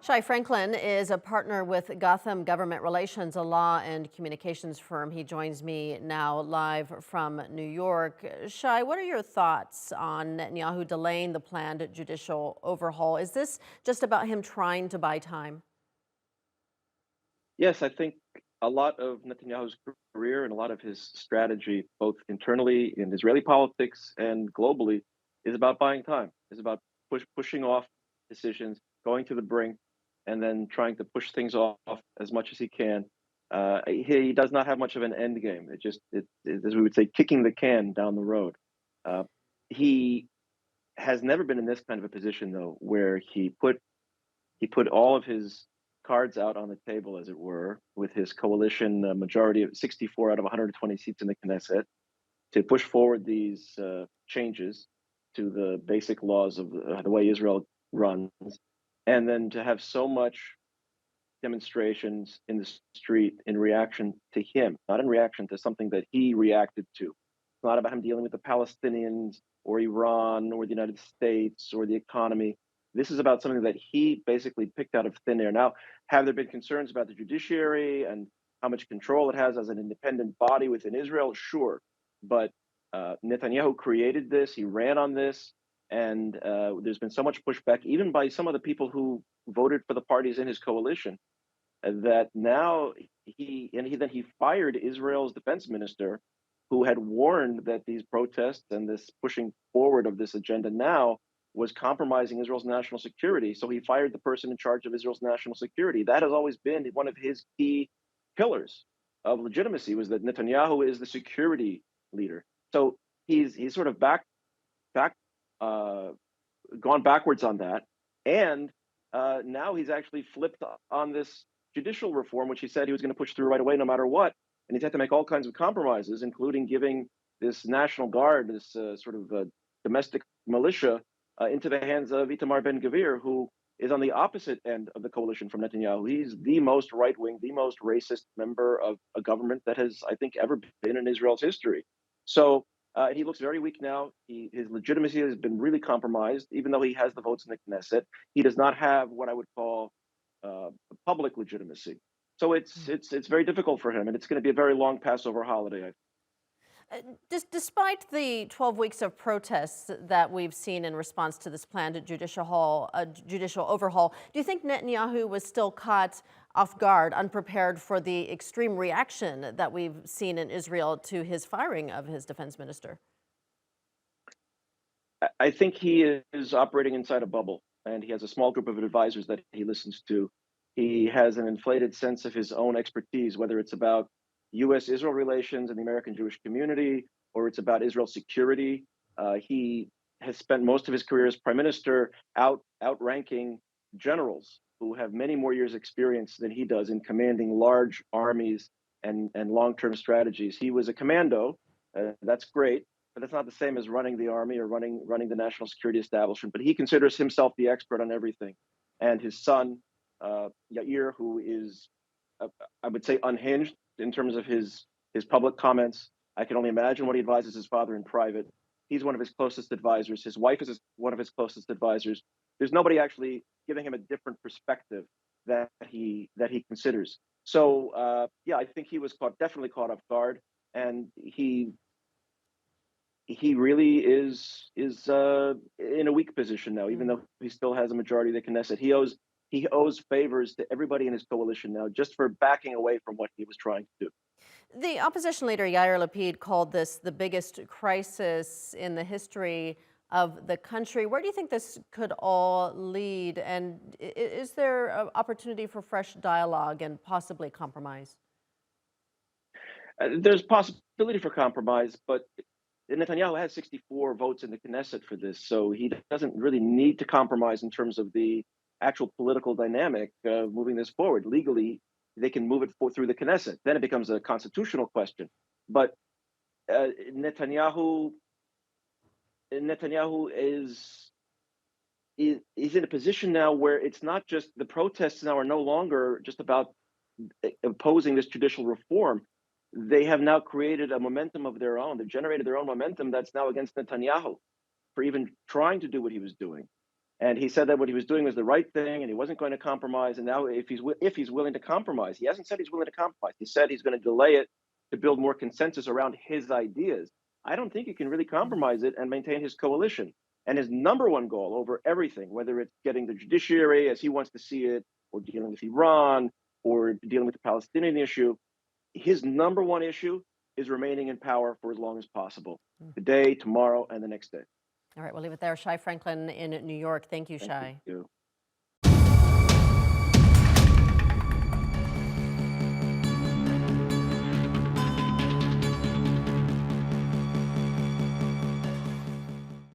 Shai Franklin is a partner with Gotham Government Relations, a law and communications firm. He joins me now live from New York. Shai, what are your thoughts on Netanyahu delaying the planned judicial overhaul? Is this just about him trying to buy time? Yes, I think a lot of Netanyahu's career and a lot of his strategy, both internally in Israeli politics and globally, is about buying time. Is about pushing off decisions, going to the brink, and then trying to push things off as much as he can. He does not have much of an end game. As we would say, kicking the can down the road. Uh, he has never been in this kind of a position though, where he put all of his cards out on the table, as it were, with his coalition majority of 64 out of 120 seats in the Knesset to push forward these changes to the basic laws of the way Israel runs, and then to have so much demonstrations in the street in reaction to him, not in reaction to something that he reacted to. It's not about him dealing with the Palestinians or Iran or the United States or the economy. This is about something that he basically picked out of thin air. Now, have there been concerns about the judiciary and how much control it has as an independent body within Israel? Sure. But Netanyahu created this, he ran on this, and there's been so much pushback, even by some of the people who voted for the parties in his coalition, that now he fired Israel's defense minister, who had warned that these protests and this pushing forward of this agenda now was compromising Israel's national security. So he fired the person in charge of Israel's national security. That has always been one of his key pillars of legitimacy, was that Netanyahu is the security leader. So he's sort of back uh, gone backwards on that, and now he's actually flipped on this judicial reform, which he said he was going to push through right away, no matter what. And he's had to make all kinds of compromises, including giving this National Guard, this sort of domestic militia, into the hands of Itamar Ben-gvir, who is on the opposite end of the coalition from Netanyahu. He's the most right-wing, the most racist member of a government that has, I think, ever been in Israel's history. So he looks very weak now. His legitimacy has been really compromised, even though he has the votes in the Knesset. He does not have what I would call public legitimacy. So it's very difficult for him, and it's going to be a very long Passover holiday. Despite the 12 weeks of protests that we've seen in response to this planned judicial overhaul, do you think Netanyahu was still caught off guard, unprepared for the extreme reaction that we've seen in Israel to his firing of his defense minister? I think he is operating inside a bubble, and he has a small group of advisors that he listens to. He has an inflated sense of his own expertise, whether it's about U.S. Israel relations and the American Jewish community, or it's about Israel security. He has spent most of his career as prime minister outranking generals who have many more years' experience than he does in commanding large armies and long-term strategies. He was a commando. That's great, but that's not the same as running the army or running the national security establishment. But he considers himself the expert on everything, and his son Yair, who is, I would say, unhinged in terms of his public comments. I can only imagine what he advises his father in private. He's one of his closest advisors. His wife is one of his closest advisors. There's nobody actually giving him a different perspective that he considers. So yeah, I think he was definitely caught off guard, and he really is in a weak position now, even though he still has a majority of the Knesset. He owes favors to everybody in his coalition now just for backing away from what he was trying to do. The opposition leader Yair Lapid called this the biggest crisis in the history of the country. Where do you think this could all lead? And is there an opportunity for fresh dialogue and possibly compromise? There's possibility for compromise, but Netanyahu has 64 votes in the Knesset for this, so he doesn't really need to compromise in terms of the actual political dynamic moving this forward. Legally, they can move it through the Knesset. Then it becomes a constitutional question. But uh, Netanyahu, Netanyahu is in a position now where it's not just the protests now are no longer just about opposing this judicial reform. They have now created a momentum of their own. They've generated their own momentum that's now against Netanyahu for even trying to do what he was doing. And he said that what he was doing was the right thing, and he wasn't going to compromise. And now, if he's willing to compromise, he hasn't said he's willing to compromise. He said he's going to delay it to build more consensus around his ideas. I don't think he can really compromise it and maintain his coalition. And his number one goal over everything, whether it's getting the judiciary as he wants to see it, or dealing with Iran, or dealing with the Palestinian issue, his number one issue is remaining in power for as long as possible, today, tomorrow, and the next day. All right, we'll leave it there. Shai Franklin in New York. Thank you, Thank Shai. you.